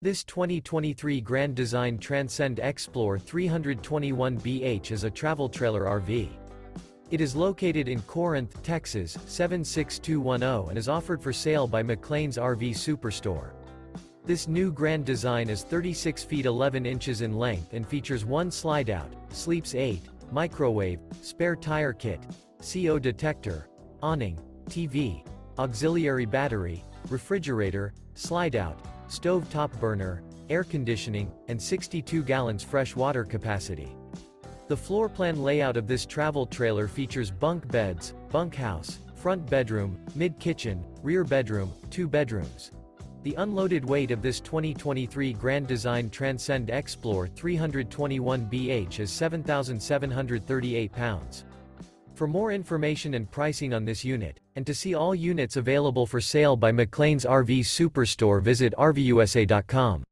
This 2023 Grand Design Transcend Xplor 321BH is a travel trailer RV. It is located in Corinth, Texas, 76210 and is offered for sale by McClain's RV Superstore. This new Grand Design is 36 feet 11 inches in length and features one Slideout, sleeps 8, microwave, spare tire kit, CO detector, awning, TV, auxiliary battery, refrigerator, Slideout, stove top burner, air conditioning, and 62 gallons fresh water capacity. The floor plan layout of this travel trailer features bunk beds, bunkhouse, front bedroom, mid-kitchen, rear bedroom, 2 bedrooms. The unloaded weight of this 2023 Grand Design Transcend Xplor 321BH is 7,738 pounds. For more information and pricing on this unit, and to see all units available for sale by McClain's RV Superstore, visit RVUSA.com.